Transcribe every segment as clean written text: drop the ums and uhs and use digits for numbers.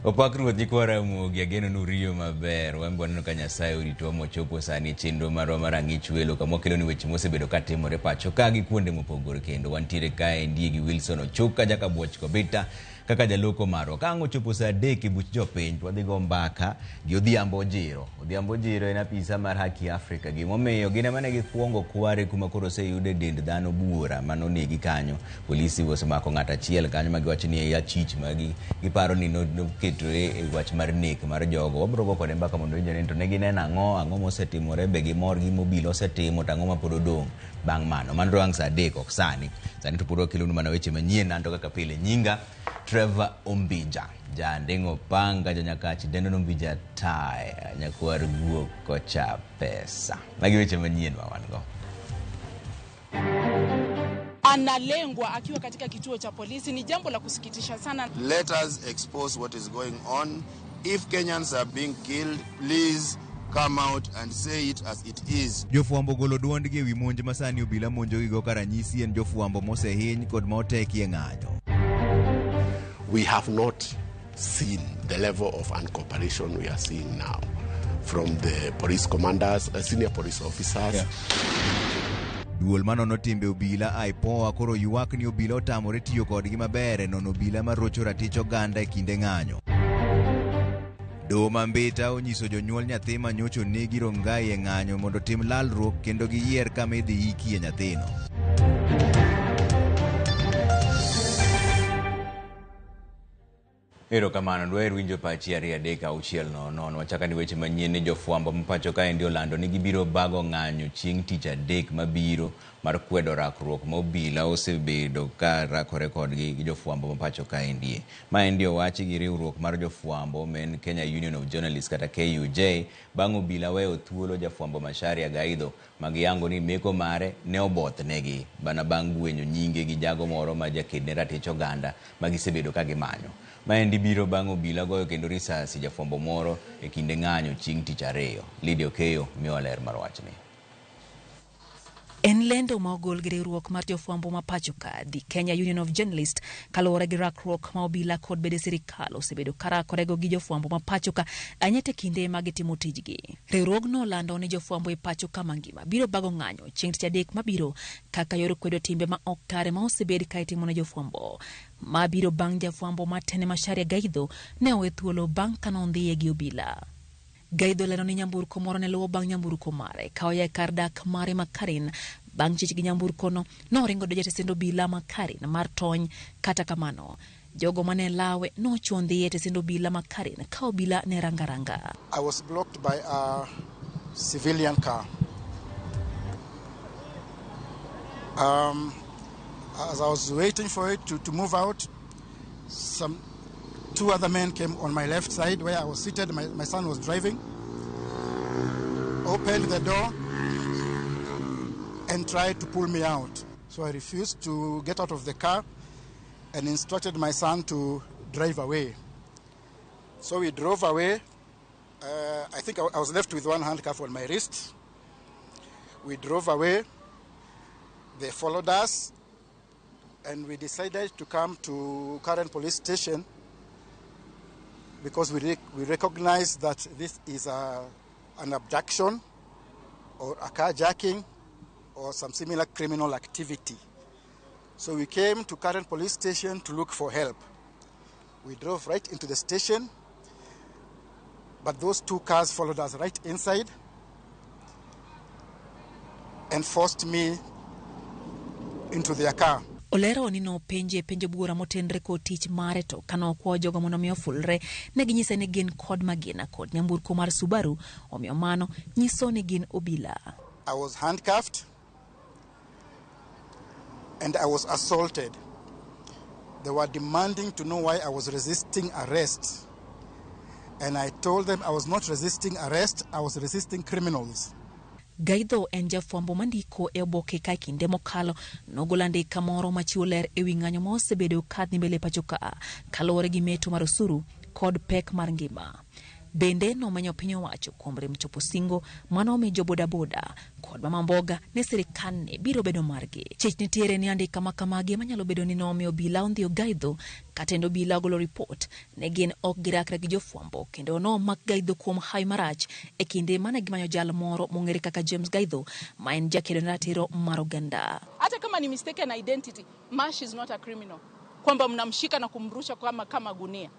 Opakruoth nyikwara muogi ageno nuriyo maber wembwaneno ka Nyasaye oritowa mochopo sani chenro marwa mar ang'ich welo kama wakelo ni weche mosebedo katimore pacho ka gi kuonde mopogore kendo wantiere kae ndie gi Wilson Ochuka jaka buoch kobita kaka jaloko marwa ka ang' ochopo saa 3 e buch jopiny wadhi go mbaka gi Odhiambo Jiro en apisa mar Haki Afrika gimomiyo gine mane gikwongo kware kuma koro oseyude dend dhano buora manonegi kanyo polisi osemako ng'at achiel kanyo magiwacho ni achich magi giparo ni noketore e wach mar nek mar jogo wabro go kode mbaka mondo winjo ni to ne gineno ang'o mosetimore be gimor gi mobilo osetimo to ang'o ma pod odong' bang' mano manro ang' saa 3 ok sani to pod wakelonu mana weche manyien anto kaka pile nyinga Trevor Ombija jandeng'o panga janyakachi dendo Ombija tae nyakwar guok kocha pesa magi weche manyien mawango. Analengwa akiwa katika kituo cha polisi ni jambo la kusikitisha sana. Let us expose what is going on. If Kenyans are being killed, please come out and say it as it is. Jofuambo golo duondgi ewi monj masani obila monjo gigo karanyisi en jofuambo mosehiny kod moteki e ng'anyo. We have not seen the level of uncooperation we are seeing now from the police commanders, senior police officers. Yeah. Duol manono timbe obila IPOA koro ywak ni obila otamore tiyo kodgi maber nono obila marocho ratich oganda e kinde ng'anyo. Doho Mambita onyiso jonyuol nyathi manyocho negi Rongai e ng'anyo mondo tim lalruok kendo giyier kama idhi iki e nyathino. Ero kamano dwaer winjo pachi 2-3-6 wachaka ni weche manyien ni jofuambo mapacho kae ndio lando ni gibiro bago ng'anyo chieng' tich adek mabiro mar kwedo rakruok mobila osebedo ka rakore kodgi gi jofuambo mapacho kae ndie. Ma ndio wachi gi riwruok mar jofuambo men Kenya Union of Journalists kata KUJ bang' obila weyo thuolo jafuambo Macharia Gaidho magiyango ni meko mare ne oboth negi bana bang' gwenyo nyinge gi jago moro ma jakedne ratich oganda magisebedo ka gimanyo. Maendi biro bang' obila goyo kendo risasi jafuambo moro e kinde ng'anyo chieng' tich ariyo. Lydia Okeyo miyo ler mar wachni. En lendo ma ogol gi riwruok mar jofuambo ma pacho ka the Kenya Union of Journalists kaluwore gi rakruok ma obila kod bede sirikal osebedo karakorego gi jofuambo ma pacho ka anyete kinde ma gitimo tijgi. Riwruogno lando ni jofuambo e pacho ka mangima biro bago ng'anyo chieng' tich adek mabiro kaka yor kwedo timbe ma ok kare ma osebed ka itimo ne jofuambo. Ma biro bang' jafuambo Matene Macharia Gaidho ne owe thuolo bang' kanondhiye gi obila. Gaidho leno ni nyamburko moro ne luwo bang' nyamburko mare ka oya kar dak mare Makarin bang' chich gi nyamburko no noringo do jatend obila Makarin mar tony kata kamano jogo mane lawe no chuondhi e jatend obila Makarin ka obila ne rangaranga. I was blocked by a civilian car. As I was waiting for it to move out, two other men came on my left side where I was seated. My son was driving, opened the door and tried to pull me out. So I refused to get out of the car and instructed my son to drive away. So we drove away. I think I was left with one handcuff on my wrist. We drove away. They followed us and we decided to come to Karen police station because we recognize that this is an abduction or a carjacking or some similar criminal activity. So we came to Karen police station to look for help. We drove right into the station, but those two cars followed us right inside and forced me into their car. Olero ni no penjo buora motenre ko tich mare to kano kwa jogo mono miyo fulre ne ginyise ni gin kod magina kod nyamburko mar Subaru omiyo mano nyiso ni gin obila. I was handcuffed and I was assaulted. They were demanding to know why I was resisting arrest. And I told them I was not resisting arrest, I was resisting criminals. Gaidho en jafuambo mandiko e oboke ka kinde mokalo nogolo andika moro machiwo ler e wi ng'anyo ma osebedo kadhi mbele pacho ka kaluwore gi meto mar osuru kod pek mar ngima. Bende nomenyo piny owacho kuom rem chopo singo manome jo bodaboda kod mamamboga ne sirikal ne biro bedo margi. Chich nitiere ni andika makamagi manyalo bedo ni nomiyo obila ondhiyo gaidho katendo obila ogolo ripot ne gin ok girakre gi jofwambo kendo nomak gaidho kuom hawi marach e kinde mane gimanyo jal moro mong'ere kaka James Gaidho ma en jakedo na ratiro mar oganda. Hata kama ni mistaken identity, Mash is not a criminal. Kwamba mnamshika na kumrusha kama gunia.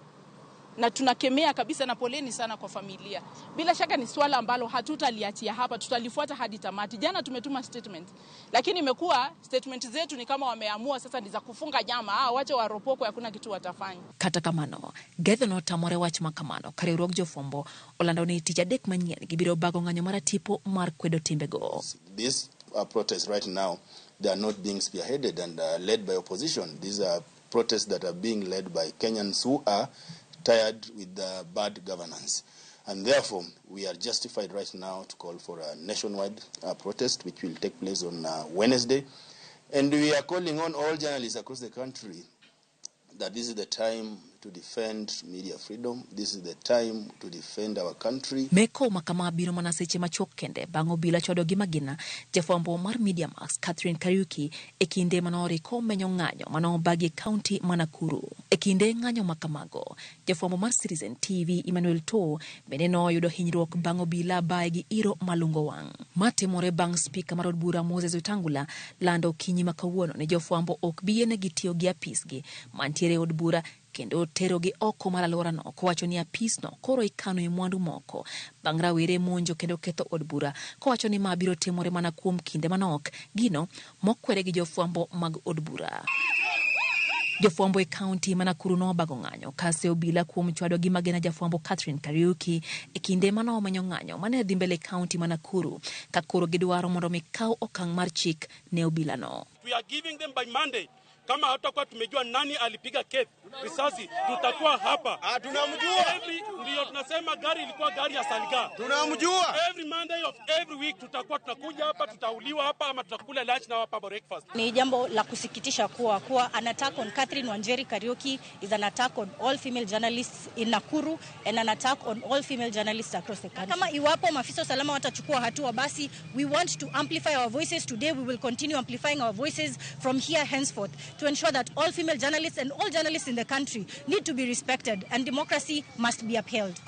Na tunakemea kabisa na poleni sana kwa familia. Bila shaka ni swala ambalo hatutaliachia hapa, tutalifuata hadi tamati. Jana tumetuma statement, lakini imekuwa statement zetu ni kama wameamua sasa ni za kufunga nyama, wache waropoko hakuna kitu watafanya. Kata kamano, Gaidho notamore wach makamano ka riwruog jofwambo olando ni tich adek manyien gibiro bago ng'anyo mar tipo mar kwedo timbego. This protest right now, they are not being spearheaded and led by opposition. These are protests that are being led by Kenyans who are tired with the bad governance. And therefore, we are justified right now to call for a nationwide protest, which will take place on Wednesday. And we are calling on all journalists across the country that this is the time to defend media freedom. This is the time to defend our country. Meko makama biro mana seche machuok kende bango bila chodo gi magina jafwambo mar Media Max Catherine Kariuki e kinde manori ko menyo ng'anyo mano bagi county Manakuru. E kinde ng'anyo makamago jafwambo mar Citizen TV Emmanuel To bende no yudo hinyruok bango bila bae gi iro malungo wang. Matimore bang speaker mar od bura Moses Wetangula lando kinyi makawuono ne jofwambo ok biene gitiyo gi apisgi mantiere od bura kendo tero gi oko mar alwora no kowacho ni apis no koro ikano e mwandu moko bang' rawere monjo kendo ketho od bura kowacho ni ma biro timore mana kuom kinde manok gino mokwere gi jofwambo mag od bura. Jofwambo e county Manakuru no bago ng'anyo kase obila kuom chwado gi magena jafwambo Catherine Kariuki e kinde mano omenyo ng'anyo mane dhi mbele county Manakuru ka koro gidwaro mondo mikao okang' mar chik ne obila no. We are giving them by Monday. Kama hatakuwa tumejua nani alipiga risasi tutakuwa hapa. Tunamjua. Ndio tunasema gari ilikuwa gari ya Salga. Tunamjua. Every Monday of every week tutakuwa tunakuja hapa, tutauliwa hapa ama tutakula lunch na hapa breakfast. Ni jambo la kusikitisha kuwa an attack on Catherine Wanjeri Kariuki is an attack on all female journalists in Nakuru and an attack on all female journalists across the country. Kama iwapo maafisa usalama watachukua hatua basi we want to amplify our voices today. We will continue amplifying our voices from here henceforth to ensure that all female journalists and all journalists in the country need to be respected and democracy must be upheld.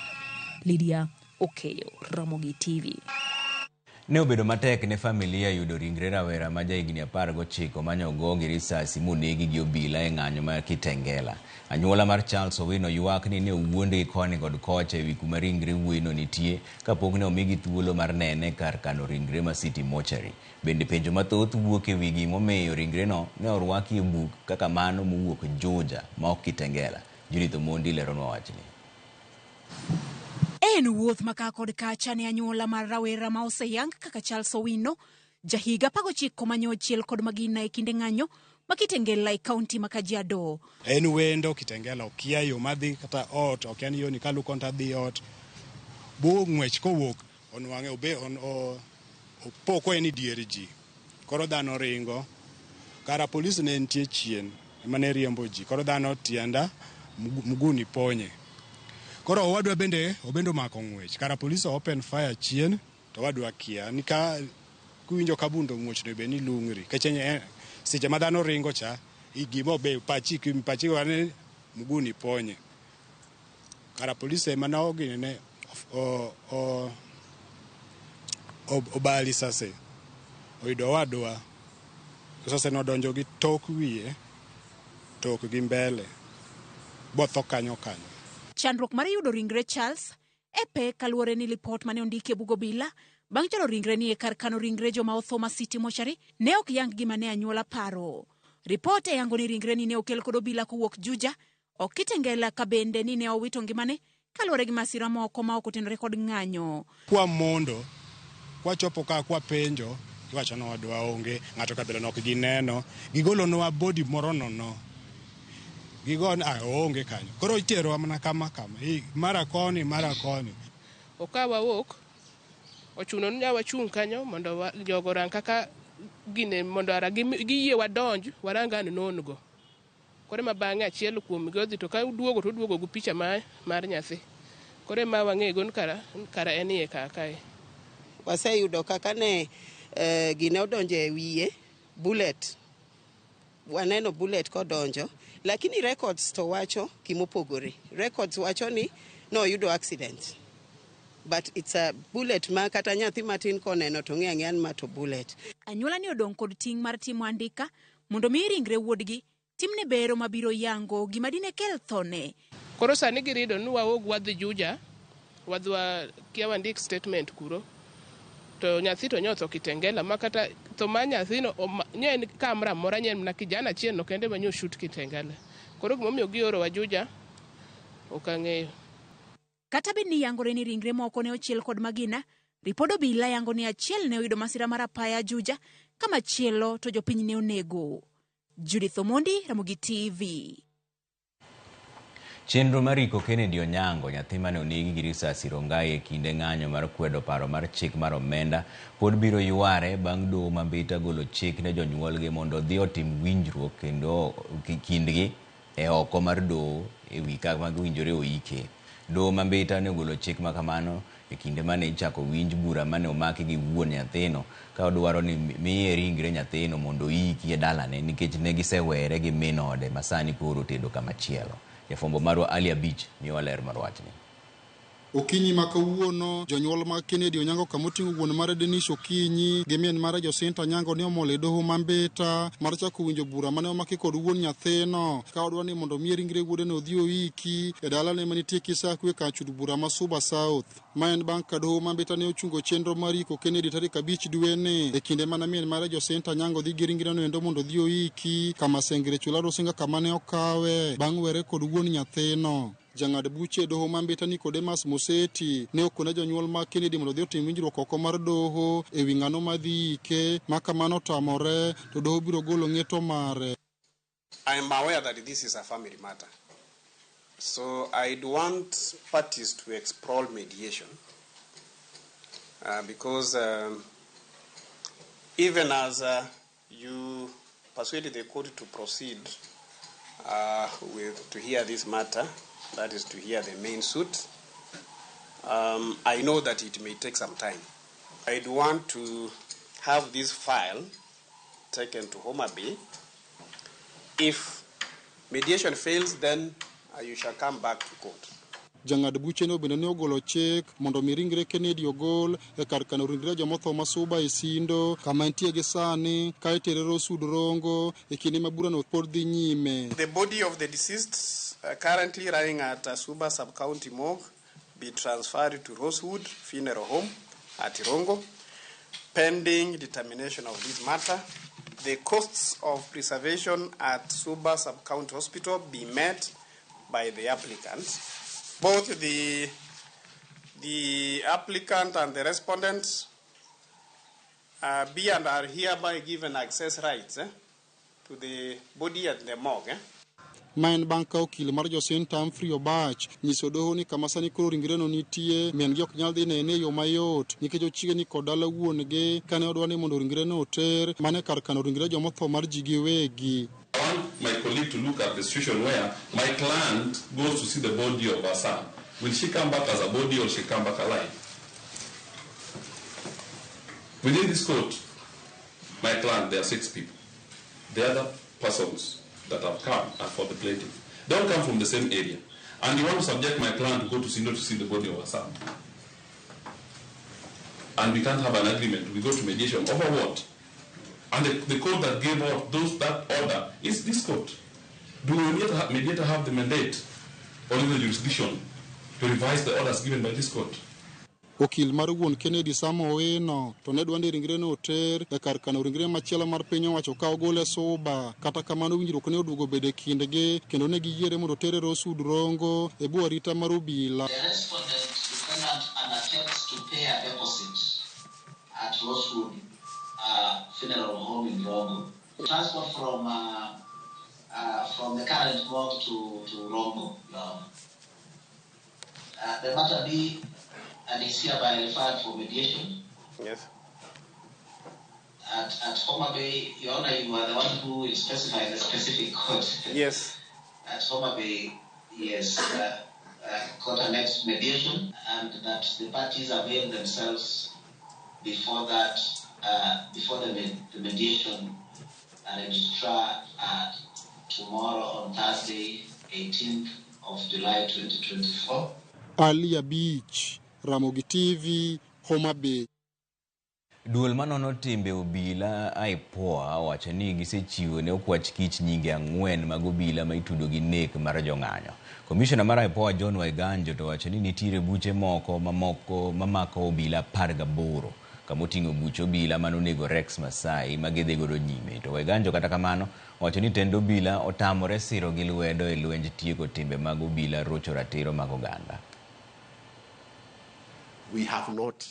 Lydia Okeyo, Ramogi TV. Ne obedo matek ne familia yudo ringre rawera ma jahigni 19 manyo go gi risasi monegi gi obila e ng'anyo mar Kitengela. Anyuola mar Charles Owino ywak ni ne owuonde koni kod kocha ewi kuma ringre wuoyino nitie kapok ne omigi thuolo mar nene kar kano ringre ma City Mortuary. Bende penjo mathoth wuok e wi gimomiyo ringre no ne orwaki e buk kaka mano mowuok Juja ma ok Kitengela. Judith Omondi leronwa wachni. En wuoth maka kod kacha ne anyuola mar rawera ma oseyang kaka Charles Owino, jahiga 19 manyo chiel kod magina e kinde ng'anyo ma Kitengela e kaunti ma Kajiado. En wendo Kitengela okia yo madhi kata ot, ok en yo ni kalu konta dhi ot. Bu ng'wech kowuok onwang'e obe opoko en dier ji. Koro dhano ringo. Kara polis ne nitie chien mane riembo ji. Koro dhano tienda mguni ponye. Koro wadwa bende obendo mako ng'wech. Kara police open fire chien to wadwa kia nika kuwinjo kabundo ng'wech no be ni lungri. Kechenye seche madhano ringo cha igimo be pachi wane mguni ponye. Kara police ema ogine ne obali sase. Oido wadwa. Sase no donjo gi tok wiye tok gi mbele. Botho kanyo. Chandruok mar yudo ringre Charles epe kaluore ni lipot mane ondike bugo bila bang' chalo ringre ni e kar kano ringre joma otho ma City Mortuary ne ok yang gima ne anyuola paro. Ripot e yango ni ringre ni ne okel kod obila kowuok Juja ok Kitengela ka bende ni ne owito ngimane kaluore gi masira moko ma ok otenore kod ng'anyo. Kwa mondo kwa chopo ka kwa penjo iwacho no wadwa onge ng'ato kabela nok gineno gigolo no body moro no gigon onge kanyo. Koro itero mana kama. Mara koni. Okawa wok. Ochuno ni wachung kanyo mondo jogo ran kaka gine mondo ara giyie wadonj waranga nongo. Kore mabang'e achiel kuom godhi to ka duogo gu picha mar nyathi. Koro ema wang'ego kara en iye kae. Waseyudo kaka ne gine odonjo e wiye bullet. Waneno bullet kodonjo, lakini records to wacho kimopogore. Records wacho ni no yudo accident. But it's a bullet ma kata nyathi matin koneno to ng'e an mato bullet. Anyuola ni odong' kod ting' mar timo andika mondo mi ringre wuodgi timne bero mabiro yango gima dine kel thone. Koro sani girido ni waog wadhi Juja, wadwa kia wandik statement kuro. To nyathi to nyotho Kitengela makata to ma nyathino nyen kamera mora nyen na kijana chien no kende manyo shoot Kitengela. Koro gimomiyo gioro wa Juja okang'eyo. Kata bed ni yangore ni ringre moko ne ochiel kod magina, ripod obila yango ni achiel ne oyudo masira mar apaya Juja, kama chielo to jopiny ne onego. Judith Omondi, Ramogi TV. Chenro mariko Kennedy Onyango, nyathi mane onegi gi risasi Rongai e kinde ng'anyo mar kwedo paro mar chik mar omenda, pod biro yware bang' doho Mambita golo chik ne jonyuolgi mondo dhi otim winjruok kendo kindgi e oko mar doho e wi kaka giwinjore oike. Doho Mambita ne ogolo chik ma kamano e kinde mane ichako winj bura mane omaki gi wuon nyathino ka odwaro ni miye ringre nyathino mondo oiki e dalane nikech ne gisewere gi min ode masani koro tedo kamachielo. Jafombo marwa Alia Beach miyo ler mar wachni. Okinyi ma kawuono jonyuol mag Kennedy Onyango kamoting'o wuon mare Denis Okinyi gi min mare Jacinta Onyango ne omol e doho Mambita mar chako winjo bura mane omaki kod wuon nyathino ka odwa ni mondo miye ringre wuode no odhi oiki e dalane manitie Kisakwe kachud bura ma Suba South. Ma en bang' ka doho Mambita ne ochungo chenro mar iko Kennedy tarik 5 dwe ni e kinde mana min mare Jacinta Onyango dhi gi ringre no endo mondo odhi oiki kama Sengre Chularo Singa kama ne okawe bang' were kod wuon nyathino. Jang'ad buche doho Mambita Nicodemus Moseti ne okone jonyuol ma Kennedy mondo dhi otim winjruok oko mar doho e wi ng'ano madhi ike ma kamano tamore to doho biro golo ng'eto mare. I am aware that this is a family matter. So I'd want parties to explore mediation because even as you persuaded the court to proceed to hear this matter, that is to hear the main suit, I know that it may take some time. I'd want to have this file taken to Homa Bay. If mediation fails, then you shall come back to court. Jang'ad buche no bende ne ogolo chik mondo mi ringre Kennedy ogol e kar kano ringre jomotho ma Suba e Sindo kama entie gi sani ka itere Rosewood Rongo e kinde ma bura no pod dhi nyime. The body of the deceased currently lying at Suba Sub-County Morgue be transferred to Rosewood Funeral Home at Rongo pending determination of this matter. The costs of preservation at Suba Sub-County Hospital be met by the applicant. Both the applicant and the respondent be and are hereby given access rights to the body at the morgue. Ma en bang' ka okil mar Jacinta Humphrey Obach nyiso doho ni kama sani koro ringre no nitie min gi ok nyal dhi nene yo mayot nikech ochiegni kod dala wuongi kane odwa ni mondo ringre no oter mane kar kano ringre jomotho mar ji giwegi. I want my colleague to look at the situation where my client goes to see the body of her son. Will she come back as a body or she come back alive? Within this court, my client, there are 6 people. The other persons that have come are for the plaintiff. They all come from the same area. And you want to subject my client to go to Sindo to see the body of her son. And we can't have an agreement. We go to mediation. Over what? And the court that gave out that order is this court. Do the mediator have the mandate or the jurisdiction to revise the orders given by this court? Okil mar wuon Kennedy Samo Owino to ne dwani ringre no oter e kar kano ringre machielo mar piny owacho ka ogole Suba kata kamano winjruok ne oduogo bede kindgi kendo ne giyiere mondo tere Rosewood Rongo e bwo arita mar obila. The respondent defendant undertakes to pay a deposit at Rosewood Funeral Home in Rongo. Transport from the current morgue to Rongo. The matter be and is hereby referred for mediation. Yes. At Homa Bay, Your Honor, you are the one who is specifying the specific court. Yes. At Homa Bay, yes. court-annexed mediation, and that the parties avail themselves before that, before the mediation registrar tomorrow on Thursday, 18th of July 2024. Alia Beach, Ramogi TV, Homa Bay. Duol manono timbe obila IPOA wacho ni gisechiwo ne okwach kich nyinge 4 mag obila ma itudo gi nek mar jong'anyo. Commissioner mar IPOA John Waiganjo to wacho ni nitiere buche moko mamako obila 18 kamoting'o buche obila manonego Rex Masai magedhe godo nyime. To Waiganjo kata kamano wacho ni tend obila otamore siro gi lwedo e lwenj tieko timbe mag obila rocho ratiro mag oganda. We have not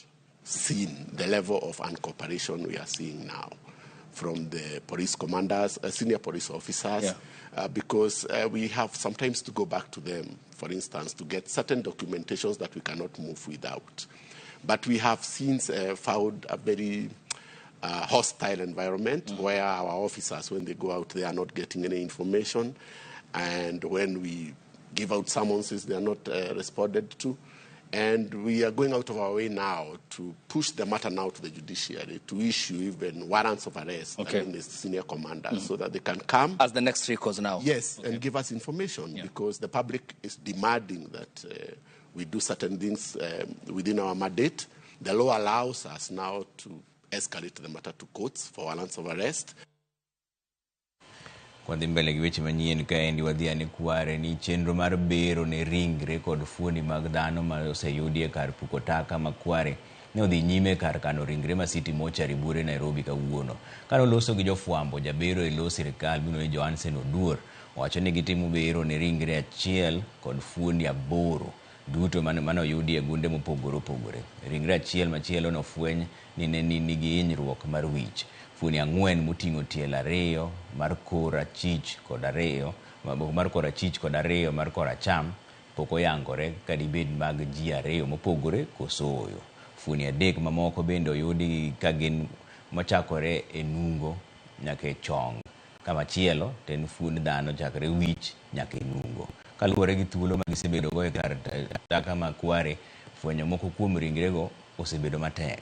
seen the level of uncooperation we are seeing now from the police commanders, senior police officers, because we have sometimes to go back to them, for instance, to get certain documentations that we cannot move without. But we have since found a very hostile environment where our officers, when they go out, they are not getting any information. And when we give out summonses, they are not responded to. And we are going out of our way now to push the matter now to the judiciary to issue even warrants of arrest against the senior commanders so that they can come. As the next recourse now. Yes, and give us information because the public is demanding that we do certain things within our mandate. The law allows us now to escalate the matter to courts for warrants of arrest. Kwa mbele giweche manyien kaendi wadhiane kware ni chenro mar bero ne ringre kod fuoni mag dhano ma oseyudie kar puko taka makware ne odhi nyime kar kano ringre ma City Mortuary Bure Nairobi kawuono. Kano loso gi jofwambo jabero e lo sirikal bino ne Johansen Oduor wacho ni gitimo bero ne ringre achiel kod fuoni 8 duto mano yudi e gunde mopogore opogore. Ringre achiel machielo no fweny ni ne nigi hinyruok mar wich. Fuoni 4 moting'o tiel 2 mar kor achich kod 2 mar kor achich kod 2 mar kor acham poko yangore ka dibed mag ji 2 mopogore kosoyo. Fuoni 3 mamoko bende oyudi ka gin machakore e nungo nyaka e chong. Kama chielo ten fuoni dhano chakre wich nyaka e nungo. Kaluwore gi thuolo ma gisebedo go e kar taka makware, fwenyo moko kuom ringrego osebedo matek.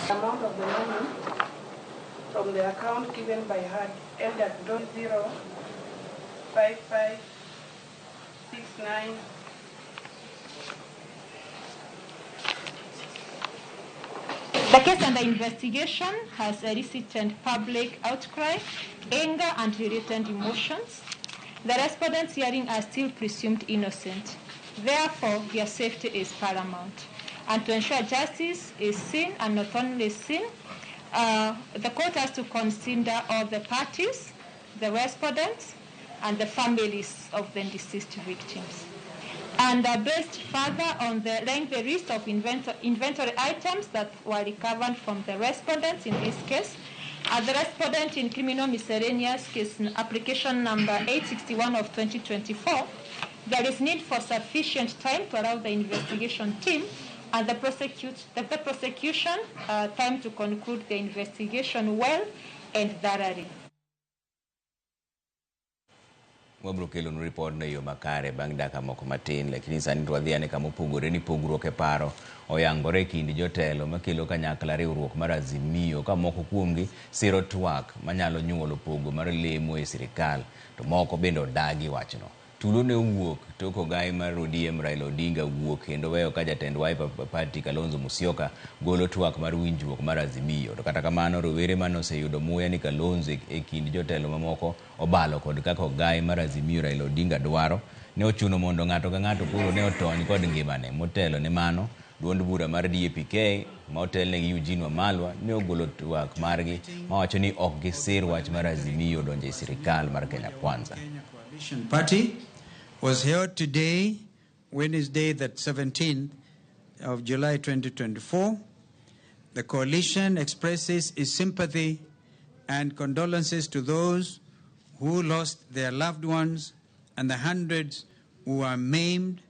Amount of the money from the account given by her ended at 005569. The case under investigation has elicited public outcry, anger, and related emotions. The respondents hearing are still presumed innocent. Therefore, their safety is paramount. And to ensure justice is seen and not only seen, the court has to consider all the parties, the respondents, and the families of the deceased victims. And based further on the lengthy list of inventory items that were recovered from the respondents in this case, the respondent in criminal miscellaneous case application number 861 of 2024, there is need for sufficient time to allow the investigation team and the prosecution time to conclude the investigation well and thoroughly. Wabro kelo no report na yo makare bang daka moko matin, lakini sani twadhiane kama opogore ni pogruok e paro oyangore kindi jotelo makelo kanyakla riwruok mar Azimio ka moko kuomgi siro twak manyalo nyuolo pogo mar lemo e sirikal to moko bende odagi wachno. Tulo ne wuok toko gai mar ODM Raila Odinga wuok kendo weyo ka jatend Wiper Party Kalonzo Musyoka golo twak mar winjruok mar Azimio. To kata kamano rowere mano oseyudo muya ni Kalonzo e kind jotelo mamoko obalo kod kaka gai mar Azimio Raila Odinga dwaro ne ochuno mondo ng'ato ka ng'ato koro ne otony kod ngimane. Motelo ne mano duond bura mar DAPK ma otelne gi Eugene Wamalwa ne ogolo twak margi ma wacho ni ok gisir wach mar Azimio donjo e sirikal mar Kenya Kwanza. Party was held today, Wednesday, the 17th of July 2024. The coalition expresses its sympathy and condolences to those who lost their loved ones and the hundreds who were maimed,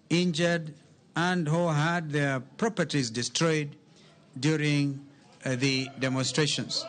injured, and who had their properties destroyed during the demonstrations.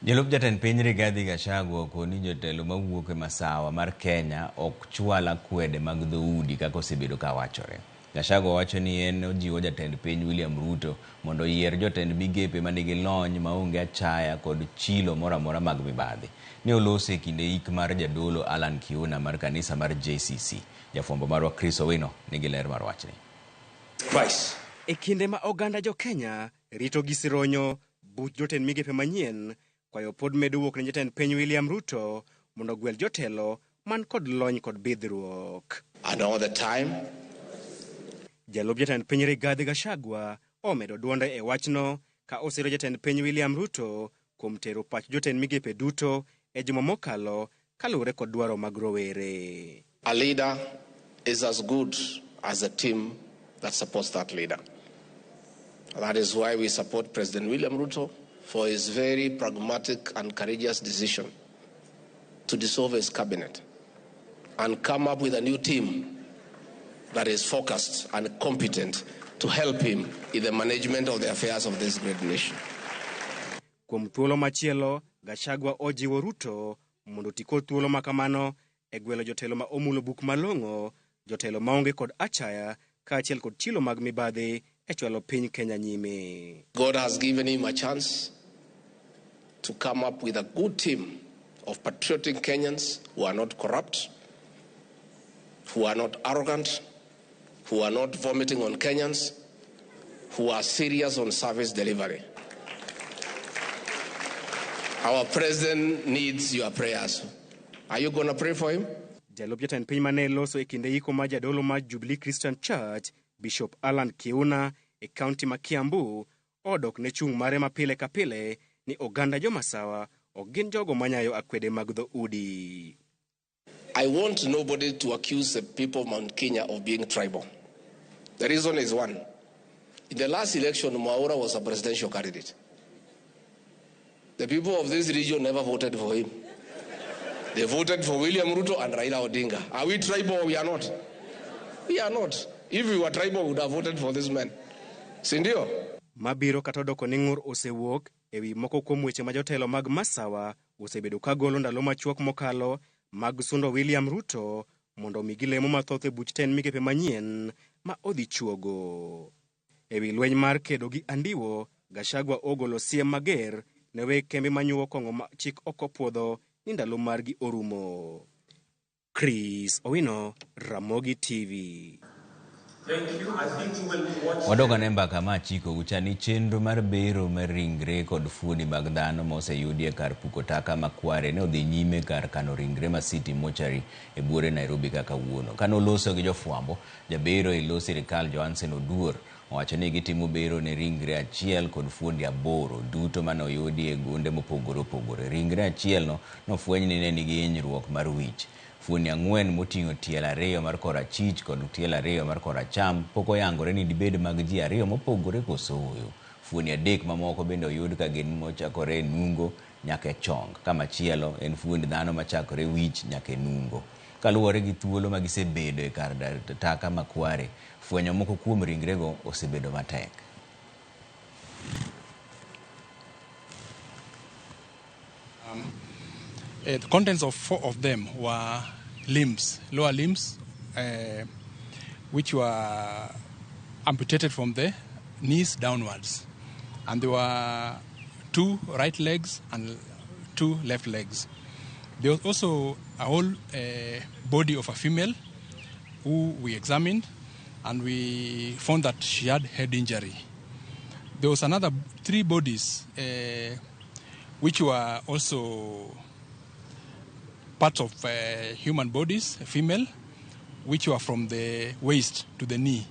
Jalup jatend piny Rigathi Gachagua koni jotelo mawuok e masawa mar Kenya ok chwala kwede mag dhoudi kaka osebedo ka wachore. Gachagua wacho ni en ojiwo jatend piny William Ruto mondo yier jotend migepe manigi lony maonge achaya kod chilo moramora mag mibadhi. Ne olose kinde ik mar jadolo Alan Kiuna mar kanisa mar JCC. Jafwambo marwa Chris Owino nigi ler mar wachni. Price. E kinde ma oganda jo Kenya rito gi sironyo buch jotend migepe manyien, kwayo pod medo wuok ne jatend piny William Ruto mondo gwel jotelo man kod lony kod bidhruok. And all the time, jalup jatend piny Rigathi Gachagua omedo duonde e wachno ka osiro jatend piny William Ruto kuom tero pach jotend migepe duto e juma mokalo kalure kod dwaro mag rowere. A leader is as good as a team that supports that leader. That is why we support President William Ruto for his very pragmatic and courageous decision to dissolve his cabinet and come up with a new team that is focused and competent to help him in the management of the affairs of this great nation. Kuom thuolo machielo, Gachagua ojiwo Ruto mondo tiko thuolo makamano e gwelo jotelo ma omulo buk malong'o, jotelo maonge kod achaya kaachiel kod chilo mag mibadhi e chwalo piny Kenya nyime. God has given him a chance to come up with a good team of patriotic Kenyans who are not corrupt, who are not arrogant, who are not vomiting on Kenyans, who are serious on service delivery. Our president needs your prayers. Are you going to pray for him? Jalup jatend piny mane loso e kinde iko ma jadolo ma Jubilee Christian Church, Bishop Alan Kiuna e kaunti ma Kiambu, odok ne chung' mare ma pile ka pile ni oganda jo masawa ok gin jogo manyayo akwede mag dhoudi. I want nobody to accuse the people of Mount Kenya of being tribal. The reason is one. In the last election, Mwaura was a presidential candidate. The people of this region never voted for him. They voted for William Ruto and Raila Odinga. Are we tribal or we are not? We are not. If we were tribal, we would have voted for this man. Sindio? Mabiro katodoko ni ng'ur osewuok ewi moko kuom weche ma jotelo mag masawa osebedo ka golo ndalo machuok mokalo mag sundo William Ruto mondo migi lemo mathoth e buch ten migepe manyien ma odhi chuogo. Ewi lweny mar kedo gi andiwo, Gachagua ogolo siem mager ne weg kembe manyuo kong'o ma chik ok opuodho ni ndalo margi orumo. Chris Owino, Ramogi TV. Wadoga ne mbaka ma chiko uchani chenro mar bero mar ringre kod fuoni mag dhano moseyudi e kar puko taka Makware ne odhi nyime kar kano ringre ma City Mortuary e buore Nairobi kaka wuono. Kano loso gi jofwambo, jabero e lo sirikal Johansen Oduor owacho ni gitimo bero ne ringre achiel kod fuondi 8 duto mane oyudi e gunde mopogore opogore. Ringre achiel no nofweny ni ne nigi hinyruok mar wich. Fuoni 4 moting'o tiel 2 mar korachich kod tiel 2 mar koracham pok oyangore ni dibed mag ji 2 mopogore koso oyo. Fuoni 3 mamoko bende oyud ka gin mochakore nungo nyaka chong, kama chielo en fuond dhano machakore wich nyaka nungo. Kaluwore gi thuolo magisebedo e kar dar taka Makware, fwenyo moko kuom ringrego osebedo matek. The contents of 4 of them were limbs, lower limbs, which were amputated from the knees downwards. And there were 2 right legs and 2 left legs. There was also a whole body of a female who we examined, and we found that she had head injury. There was another 3 bodies which were also parts of human bodies, female, which were from the waist to the knee.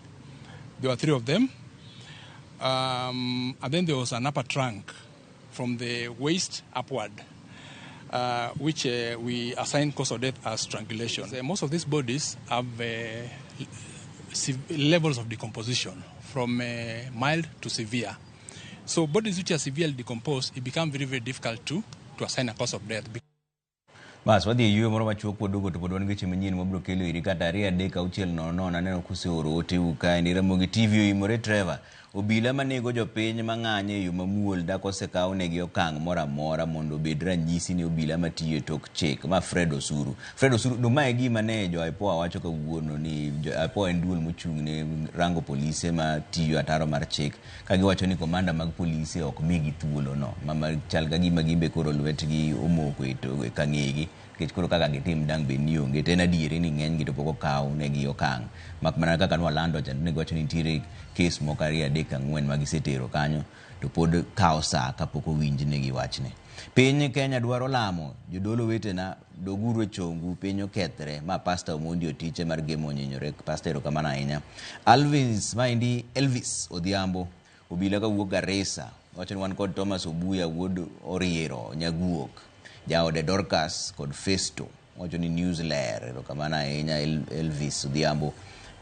There were 3 of them. And then there was an upper trunk from the waist upward, which we assigned cause of death as strangulation. Most of these bodies have levels of decomposition from mild to severe. So bodies which are severely decomposed, it becomes very, very difficult to assign a cause of death. Bas wadhi yuyo moro machuok podugo to podwan geche manyien mabro kelo iri kata 2:06 aneno kuseoro ote uka ni Ramogi TV oimore Trevor obila manego jopiny mang'anye yo mamuol dako sekaw negi okang' mora mora mondo obed ranyisi ni obila matiyo tok chik ma Fred Osuru do mae gima ne jo IPOA wacho kawuono ni IPOA en duol mochung' ne rango polise ma tiyo ataro mar chik ka giwacho ni komanda mag polise ok migi thuolo no mama chal ga gima gimbe koro lwetgi omoko e kang'egi kech koro kaka gitim dang be ni onge tena diere ni ng'eny gi to poko kaw negi okang' mak mana kaka nwalando chan ne gwacho ni nitiere kes moko 3-4 magisetero kanyo to pod kaw saa kapok owinj negi wachne. Piny Kenya dwaro lamo jodolo wetena doguru e chongu piny okethre ma Pastor Omondi Otiche mar gemo onyenyore pastero kamana ahinya. Elvis Odhiambo obila ka wuok Garissa wacho ni wan kod Thomas Obuya wuod Oriero Nyaguok jaode Dorcas kod Festo wacho ni newsletter kamana ahinya Elvis Odhiambo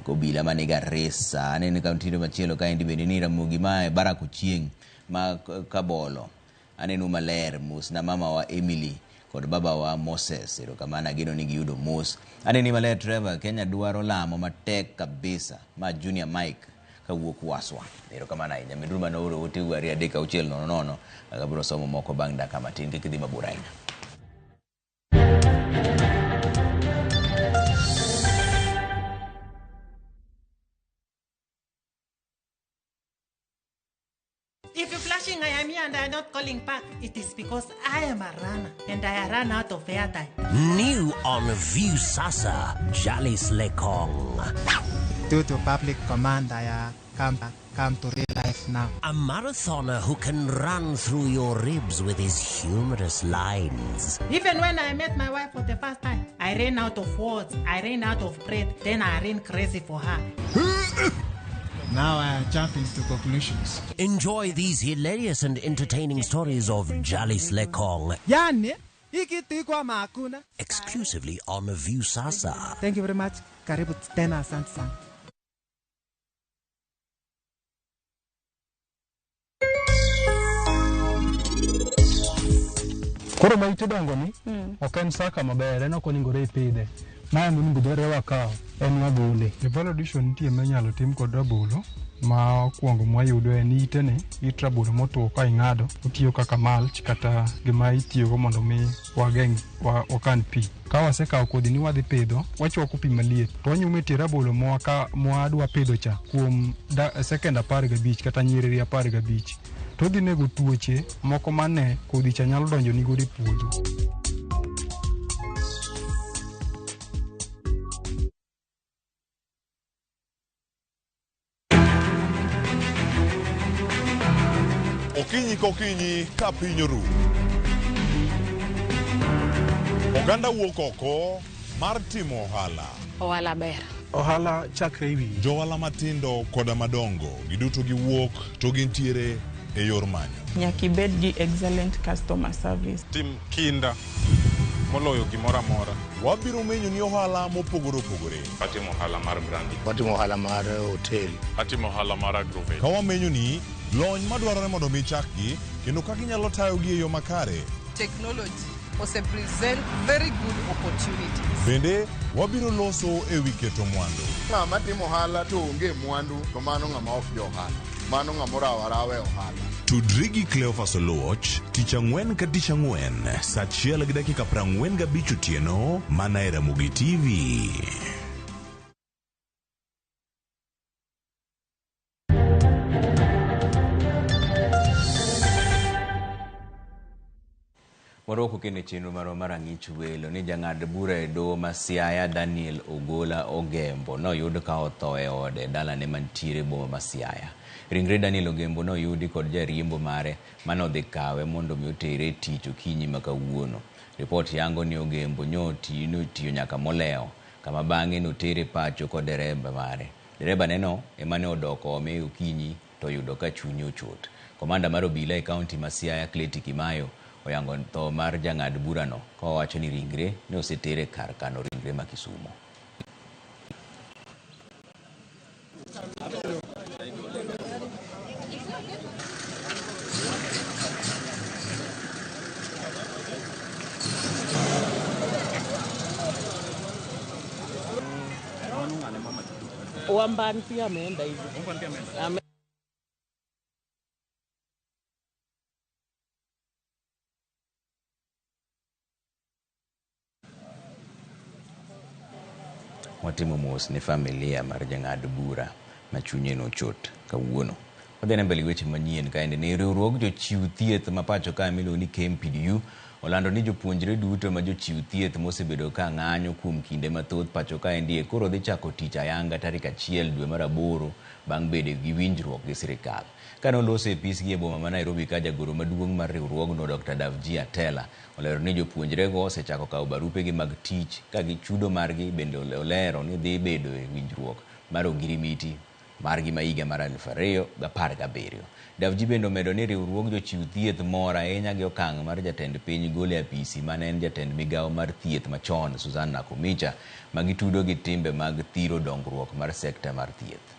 obila mane Garissa anene kaunti machielo ka endi bende ni Ramogi mae Barack Ochieng ma Kabolo aneno maler mos na mama wa Emily kod baba wa Moses kamana gino ni giyudo mos aneni maler Trevor Kenya dwaro lamo matek kabisa ma Junior Mike kawuok Waswa kamana ahinya midru manoro ote 2:06 akabro somo moko bang' dakika matin kidhi mabor ahinya. If you're flashing I am here and I'm not calling back, it is because I am a runner and I ran out of airtime. New on View Sasa, Jalis Lekong. Due to public command, I come to real life now. A marathoner who can run through your ribs with his humorous lines. Even when I met my wife for the first time, I ran out of words, I ran out of breath, then I ran crazy for her. Now I jump into conclusions. Enjoy these hilarious and entertaining stories of Jalis Lekong. Exclusively on View Sasa. Thank you very much. Karibu tena, asante sana. Koro ma itedongo ni ok en saka maber en ok oningore ipidhe mae monego dwarre wakaw en wagole. E validation nitie minyalo tim kod rabolo ma okuongo mwayudo en itene it rabolo motuo ka ing'ado otiyo kaka mulch kata gima itiyogo mondo mi wageng' wakan pi. Ka wasekawo kodhi ni wadhi pidho wachwako pi maliet to wanyume tie rabolo mwadwa pidho cha kuom second 15 kata nyiriri 15 to dhi nego tuoche moko mane kodhi cha nyalo donjo ni godo e puodho. Okinyi ka piny oru. Oganda wuok oko mar timo ohala. Ohala ber. Ohala chakre iwi. Johala matindo koda madongo giduto giwuok to gintiere e yor manyo. Nyaka ibed gi excellent customer service. Tim kinda moloyo gimoro amora. Wabiro menyo ni ohala mopogore opogore. Atimo ohala mar branding. Watimo ohala mar hotel. Atimo ohala mar agrovet. Ka wamenyo ni lony madwarore mondo mi chakgi kendo ka ginyalo tayogi e yo makare. Technology present very good opportunities. Bende wabiro loso e wi keto mwandu. Ng'ama timo ohala to onge mwandu to mano ng'ama ok jo ohala. Mano ng'ama rawe ohala. Tudri gi Cleophas Oluoch tich ang'wen ka tich ang'wen saa 1:45 otieno mana e Ramogi TV. Moroko kene chenro mar ang'ich welo ni jang'ad bura e doho ma Siaya Daniel Ogola Ogembo noyud ka otho e ode dalane mantiere boma ma Siaya. Ringre Daniel Ogembo noyudi kod jariembo mare manodhi kawe mondo mi otere tich okinyi ma kawuono. Ripot yango ni Ogembo notiyo nyaka molewo, kama bang'e notere pacho kod dereba mare. Dereba neno emane odoko ome okinyi to yudo ka chunye ochot. Komanda mar obila e kaunti ma Siaya Cleti Kimayo oyango tho mar jang'ad burano ka owacho ni ringre ne osetere kar kano ringre ma Kisumo. Wamban pia ameenda hivi. Watimo mos ne familia mar jang'ad bura ma chunye no chot kawuono. Wadhi mbele weche manyien kaende ne riwruog jochiw thieth ma pacho ka miluongo ni KMPDU olando ni jopuonjre duto ma jochiw thieth mosebedo ka ng'anyo kuom kinde mathoth pacho ka endie koro dhi chako tich ayanga tarik 1 dwe mar 8 bang' bedo gi winjruok gi sirikal. Kano lose e pisgi e boma ma Nairobi ka jagoro maduong' mar riwruogno Dr. Davji Atela olero ni jopuonjre go osechako kawo barupegi mag tich ka gichudo margi bende olero ni dhi bedo e winjruok mar ogirimiti margi ma higa mar 2017. Davji bende omedo ni riwruog jochiw thieth mor ahinya gi okang' mar jatend piny gole apisi mane en jatend migawo mar thieth machon Susan Nakumicha ma gitudo gi timbe mag thiro dongruok mar sekta mar thieth.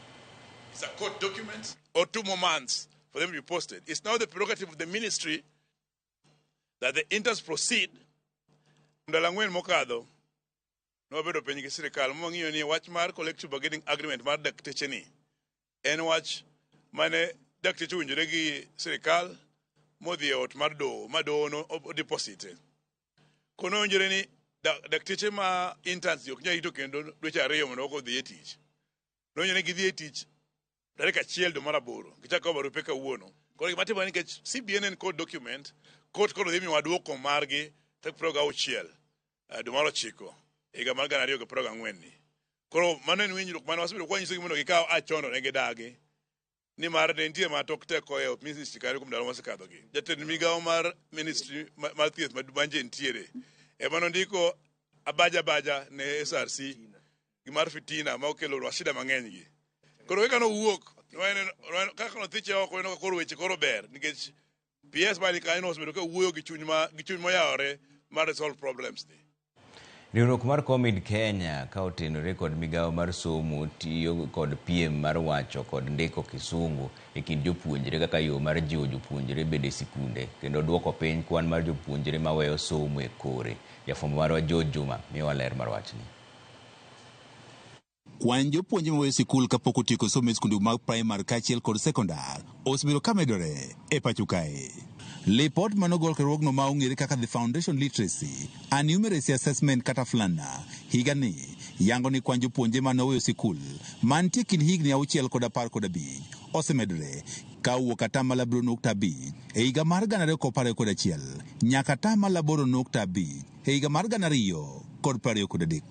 It's a court document or 2 more months for them to be posted. It's now the prerogative of the ministry that the interns proceed. Ndalangwen mokadho no bedo piny gi sirikal mong'iyo ni wach mar collective bargaining agreement mar dakteche ni en wach mane dakteche winjore gi sirikal modhi e ot mar doho ma doho no deposit. Kono winjore ni dakteche ma interns ok nyal rito kendo dweche 2 mondo odhi e tich. Nonyene gidhi e tich tarik 1 dwe mar 8 gichako barupe kawuono. Koro gima timore nikech CBN en court document, court koro dhi miwa duoko margi tarik 26 dwe mar 9 higa mar 2024 ni. Koro mano en winjruok mane wasebedo kwa nyisogi mondo gikaw achondo ne gidagi ni mar ne nitie matok teko e ministry kare kuom ndalo mosekadho gi. Jatend migawo mar ministry mar thieth manje ntiere ema nondiko abaja ne SRC gi mar fitina ma okelo shida mang'eny gi. Koro kaka no wuok kaka no thiche oko eno koro weche koro ber nikech PS bali ka eno osebedo ka wuoyo gi chuny moyawore mar resolve problems ni. Riwruok mar Comid Kenya ka otenore kod migawo mar somo tiyo kod piem mar wacho kod ndiko kisungu e kind jopuonjre kaka yo mar jiwo jopuonjre bede sikunde kendo duoko piny kwan mar jopuonjre ma weyo somo e kore. Jafwambo marwa George Juma miyowa ler mar wachni. Kwan jopuonjre ma weyo sikul kapok otieko somo e skunde mag primary kaachiel kod sekondar osebedo ka medore e pacho kae. Lipot manogol riwruogno ma ong'ere kaka The Foundation Literacy and Numeracy Assessment kata FLANA higani yango ni kwan jopuonjre ma noweyo sikul mantie kind higni 6 kod 15 osemedore ka wuok atamalo 7.5 e higa mar 2021 nyaka atamalo 8.5 e higa mar 2023.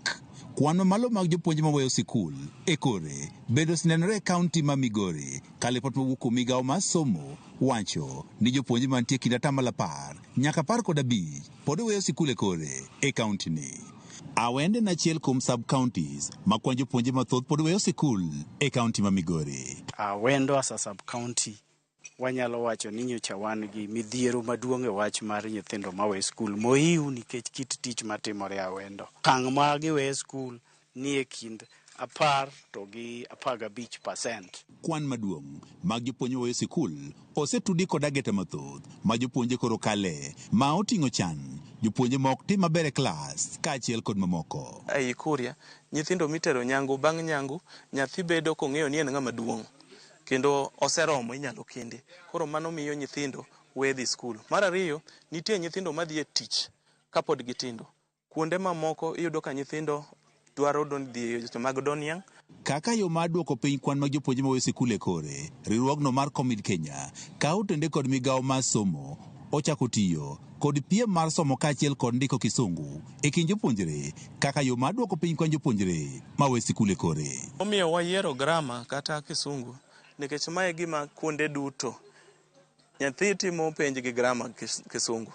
Kwan mamalo mag jopuonjre ma weyo sikul e kore bedo sinenore e kaunti ma Migori ka lipot mowuok kuom migawo mar somo wacho ni jopuonjre mantie kind atamalo 10 nyaka 15 pod weyo sikul e kore e kaunti ni. Awende na achiel kuom sub-counties ma kwan jopuonjre mathoth pod weyo sikul e kaunti ma Migori. Awendo asa sub-county wanyalo wacho ni nyocha wan gi midhiero maduong' e wach mar nyithindo ma weyo skul mohiu nikech kit tich matimore Awendo. Kang' ma giweyo skul ni e kind 10 to gi 15%. Kwan maduong' mag jopuonjre weyo sikul osetudi kod ageta mathoth ma jopuonjre koro kale ma oting'o chan jopuonjre ma ok tim maber e klas kaachiel kod mamoko. Ei Kuria nyithindo mitero nyangu bang' nyangu nyathi bedo kong'eyo ni en ng'ama duong' kendo oseromo inyalo kende. Koro mano miyo nyithindo we dhi skul. Mar ariyo, nitie nyithindo madhi e tich kapod gitindo. Kuonde mamoko iyudo ka nyithindo dwaro dhi mag doniang. Kaka yo mar duoko piny kwan mag jopuonjre ma weyo sikul e kore, riwruogno mar Comid Kenya ka otende kod migawo mar somo ochako tiyo kod piem mar somo kaachiel kod ndiko kisungu e kind jopuonjre kaka yo mar duoko piny kwan jopuonjre mawe sikul e kore. Omiyo wayiero grama kata kisungu nikech mae gima kuonde duto nyathi timo penj gi grama kisungu,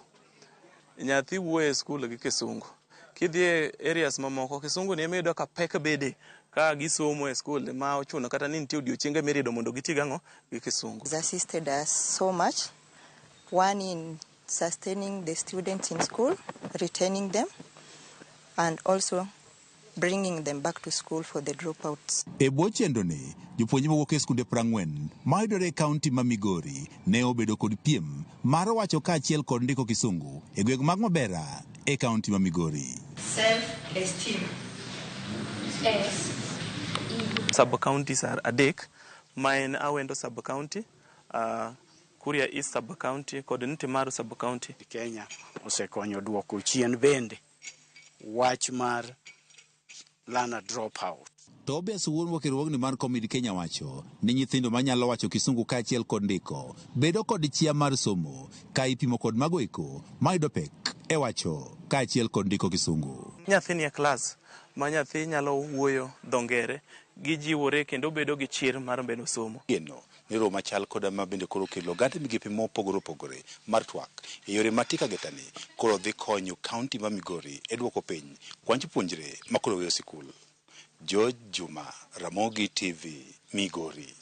nyathi wuoyo e skul gi kisungu. Kidhi e areas mamoko kisungu ni emiyo ka pek bede ka gisomo e skul ma ochuno kata ni nitie odiochienge mirido mondo giti gang'o gi kisungu. It assisted us so much, one in sustaining the students in school, retaining them, and also bringing them back to school for the dropouts. E bwo chendoni, jopuonjre mawuok e skunde 40 mayudore e kaunti ma Migori ne obedo kod piem mar wacho kaachiel kod ndiko kisungu e gweng' mag Mabera e kaunti ma Migori. Self-esteem. Sub-counties are adek, ma en Awendo sub-county, Kuria East sub-county kod Ntimaru sub-county. Kenya osekonyo duoko chien bende wach mar learner dropout. Tobias wuon wuok e riwruogni mar Comedy Kenya wacho ni nyithindo manyalo wacho kisungu kaachiel kod ndiko bedo kod chia mar somo ka ipimo kod mago eko mayudo pek e wacho kaachiel kod ndiko kisungu. Nyathi ni e klas ma nyathi nyalo wuoyo dho ngere gijiwore kendo bedo gi chir mar bedo somo. Ni romo machal koda ma bende koro kelo gante migepe mopogore opogore mar twak e yore matika getani koro dhi konyo kaunti ma Migori e duoko piny kwan jopuonjre ma koro weyo sikul. George Juma, Ramogi TV, Migori.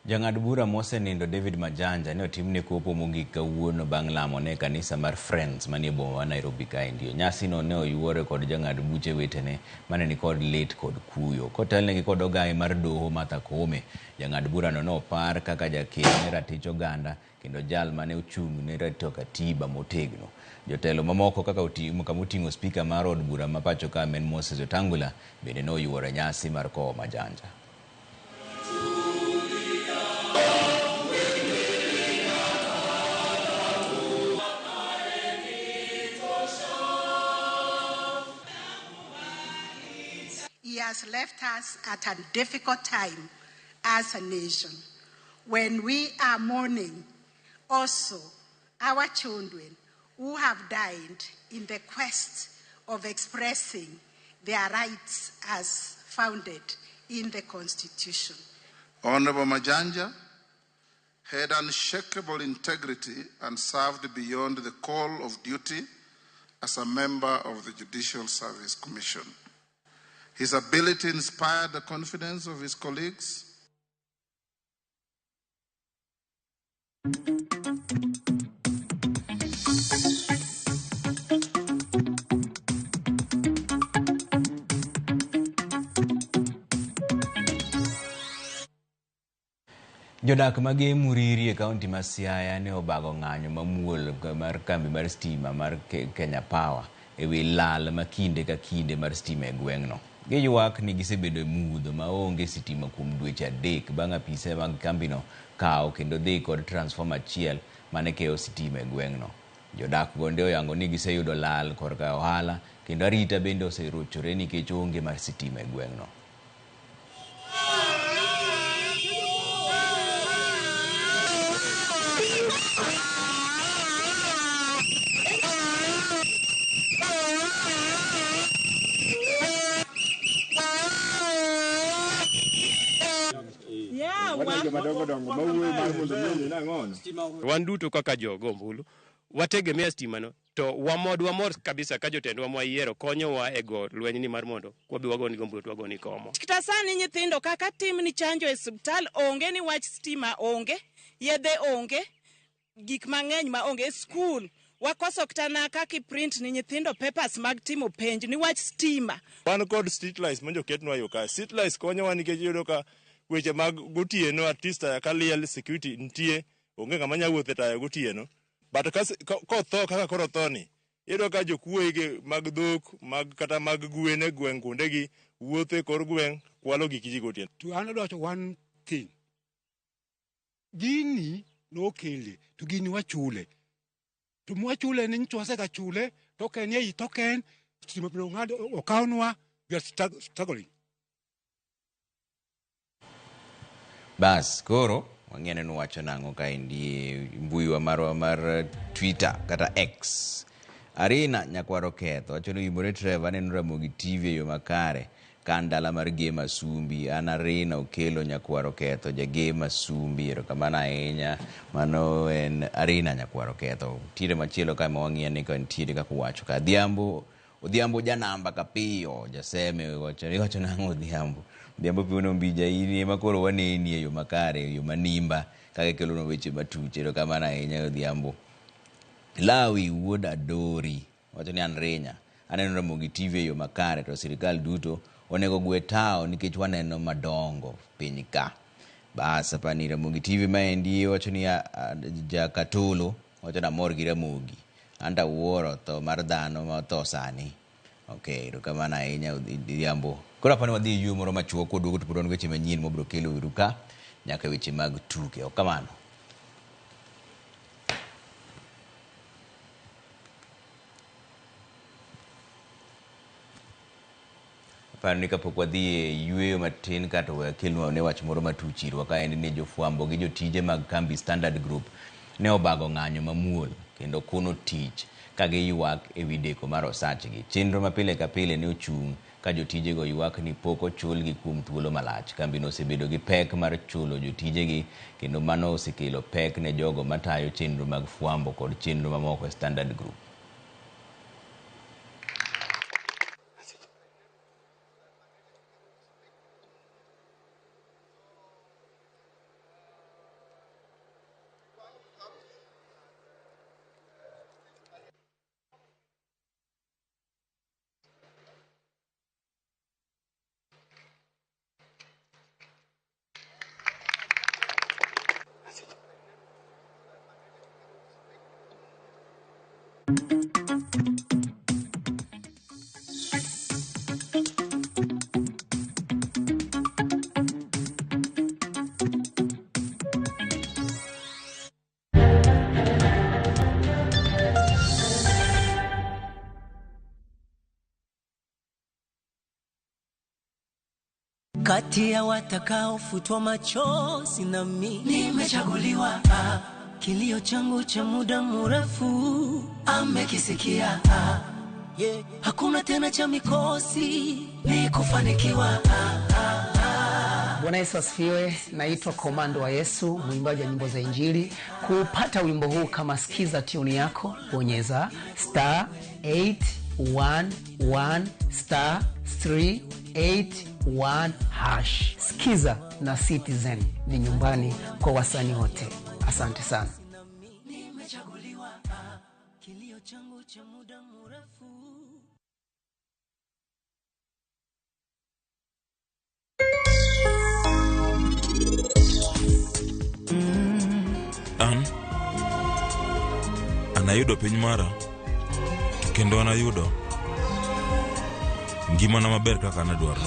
Jang'ad bura mosenindo David Majanja ne otimne kopo mogik kawuono bang' lamo ne kanisa mar Friends manie boma wa Nairobi kae. Ndio nyasi no ne oyuore kod jang'ad buche wetene mane ni kod lit kod kuyo. Kotelnegi kod ogai mar doho Martha Koome. Jang'ad bura no opar kaka jakeny ne ratich oganda kendo jal mane ochung' ne rito katiba motegno. Jotelo mamoko kaka moting'o spika mar od bura ma pacho ka men Moses Wetangula bende ne oyuore nyasi mar kowo Majanja. He has left us at a difficult time as a nation when we are mourning also our children who have died in the quest of expressing their rights as founded in the Constitution. Honorable Majanja had unshakable integrity and served beyond the call of duty as a member of the Judicial Service Commission. His ability inspired the confidence of his colleagues. Jodak mage Muriri e kaunti ma Siaya ne obago ng'anyo mamuol mar kambi mar stima mar Kenya Power e wi lal makinde ka kinde mar stima e gweng'no. Giywak ni gisebedo mudho maonge sitima kuom dweche 3 bang' apise mag kambino kawo kendo dhi kod transformer achiel mane keyo sitima e gweng'no. Jodak gonde oyango ni giseyudo lal korka ohala kendo arita bende oserochore nikech onge mar sitima e gweng'no. Wan duto kaka jogo ombulu wategemea stima no to wamor kabisa ka jotendwa mwayiero konyowa e go lweny ni mar mondo kwabi wagoni gombulu wagoni komo. Kata sani nyithindo kaka tim ni chanjo e osiptal onge ni wach stima onge, yedhe onge, gik mang'eny ma onge skul. Wakoso kitana kaki print ni nyithindo papers mag timo penj ni wach stima. Wan kod street lights manjo ketnwa yo ka. Street lights konyowa nikech yudo ka weche mag gotieno artista ka liel security ntie onge ng'ama nya wuotho taya gotieno. But kotho kaka koro thoni iyudo ka jokuoge mag dhok mag kata mag gwen e gweng' kuondegi wuotho e kor gweng' kwalo gik ji gotieno. To another one thing, gini no kele to gini wachule to mwachule ni nchwase ka chule token ye token stima pino ngado okaunwa we are struggling. Bas, koro wang'ene nowacho nang'o ka endi mbui wa mar Twitter kata X. Arena nyakwaro ketho wacho ni Imore Trevor neno Ramogi TV e yo makare kan dala mar Game Asumbi. An Arena okelo nyakwaro ketho Game Asumbi. Erokamano ahinya. Mano en Arena nyakwaro ketho. Tire machielo ka mawang'iye ni ka ntiere kaka wacho ka Odhiambo janamba kapiyo jaseme wacho nang'o Odhiambo. Odhiambo piyo mbija ini ema koro waneni e yo makare e yo manimba kaka kelono weche matuche. Erokamano ahinya Odhiambo. Lawi wuod Adori wacho ni an Renya aneno Ramogi TV e yo makare to sirikal duto onego gwe tao nikech waneno madongo piny ka. Basa pani Ramogi TV maendi wacho ni Jakatolo wacho na mor gi Ramogi. Anda wuoro to mar dhano ma to sani. Okay, erokamano ahinya Odhiambo. Koro apani wadhi yuo moro machuok koduogo to pod weche manyien mobro kelo wiru ka nyaka weche mag tuke. Okamano. Parni kapok wadhi yueyo matin kato wakelwa ne wach moro matuchirwa ka en ni jofwambo gi jotije mag kambi Standard Group ne obago ng'anyo mamuol kendo kuno tich ka giywak e wi deko mar osachgi. Chenro mapile ka pile ne ochung' ka jotijego ywak ni pok ochulgi kuom thuolo malach. Kambino osebedo gi pek mar chulo jotijegi kendo mano osekelo pek ne jogo matayo chenro mag fwambo kod chenro mamoko e Standard Group. Kati ya watakaofutwa machozi na mimi nimechaguliwa. Kilio changu cha muda mrefu amekisikia. Hakuna tena cha mikosi ni kufanikiwa. Bwana Yesu asifiwe. Naitwa Komando wa Yesu, mwimbaji wa nyimbo za Injili. Kupata wimbo huu kama sikiza tune yako, bonyeza *811 *381 #. Sikiza na Citizen ni nyumbani kwa wasanii wote. Asante sana. Nimechaguliwa. Kilio changu cha muda mrefu. Anayudo piny mara kendo anayudo ngimana maber kaka anadwaro.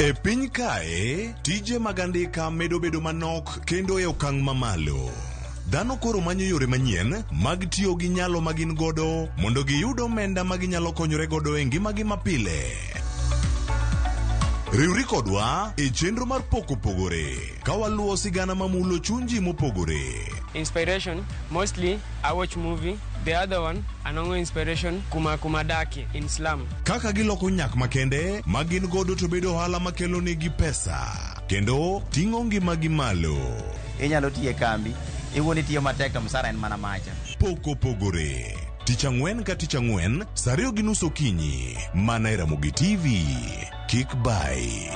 E piny kae, tije mag andika medo bedo manok kendo e okang' mamalo. Dhano koro manyo yore manyien mag tiyo gi nyalo magin godo mondo giyud omenda maginyalo konyore godo e ngimagi mapile. Riwri kodwa e chenro mar poko pogore ka waluwo sigana mamulo chunji mopogore. Inspiration, mostly I watch movie. The other one, anongo inspiration kuma daki in slum. Kaka giloko nyak makende magin godo to bedo hala makelo negi pesa kendo ting'o ngimagi malo. Inyalo tiye kambi iwoni tiyo matek to msara en mana macha. Poko pogore Tich Ang'wen ka Tich Ang'wen saa 2:30 okinyi mana e Ramogi TV. Kik bai.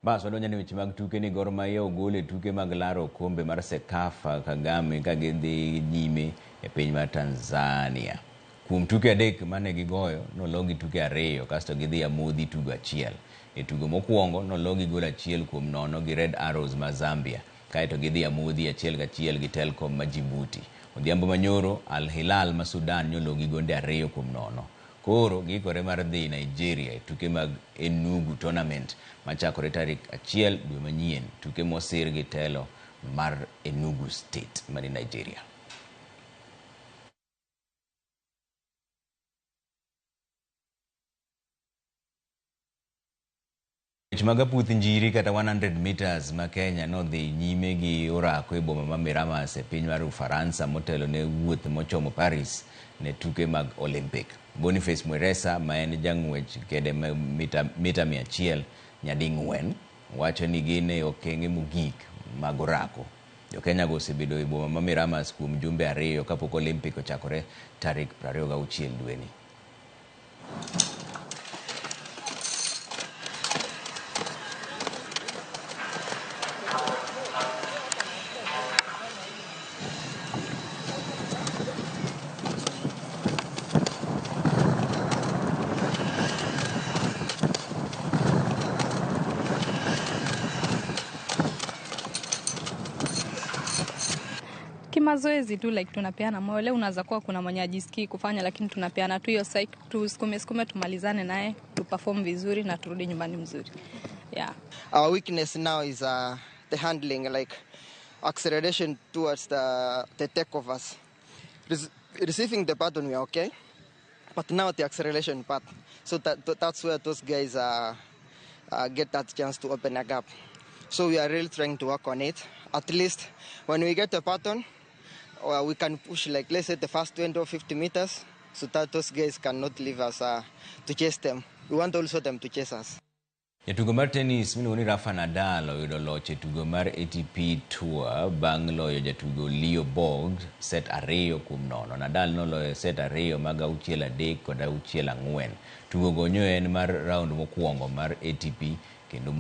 Bas wadonja ni weche mag tuke ni Gor Mahia ogole tuke mag laro kombe mar Sekafa Kagame ka gidhi nyime e piny mar Tanzania. Kuom tuke adek mane gigoyo nologi tuke 2 kasto gidhi amodhi tugo 1. E tugo mokwongo nologi gol 1-0 gi Red Arrows ma Zambia. kaeto gidhi amodhi 1-1 gi Telkom ma Djibouti. Odhiambo manyoro Al Hilal ma Sudan nyologi gonde 2-0. Koro gikore mar dhi Nigeria e tuke mag Enugu tournament machakore tarik 1 dwe manyien, tuke mosir gi telo mar Enugu State mani Nigeria. Magaputh njiri kata 100 meters ma Kenya no dhi nyime gi orako e boma ma Miramas e piny mar Ufaransa motelo ne wuoth mochomo Paris ne tuke mag Olympic. Boniface Mweresa ma en jang'wech kede mita 100 nyading'wen wacho ni gin e okenge mogik mag orako. Jo Kenya go osebedo e boma ma Miramas kuom jumbe 2 kapok Olympic ochakore tarik 26 dweni. Kimazoezi tu like tunapeana moyo. Leo unaweza kuwa kuna mwenye ajisikii kufanya, lakini tunapeana tu hiyo psyche, tusukume tumalizane naye, tu perform vizuri na turudi nyumbani mzuri. Yeah. Our weakness now is the handling, like acceleration towards the takeovers. Receiving the baton we are okay, but now the acceleration part. So that's where those guys get that chance to open a gap. So we are really trying to work on it. At least when we get the baton, we can push, like, let's say the first 20 or 50 meters, so that those guys cannot leave us to chase them. We want also them to chase us. Jatugo mar tennis miluongo ni Rafa Nadal oyudo loch e tugo mar ATP Tour bang' loyo jatugo Leo Borg set 2-0. Nadal noloyo set 2 mag 6-3 kod 6-4. Tugo gonyo en mar round mokwongo mar ATP kendo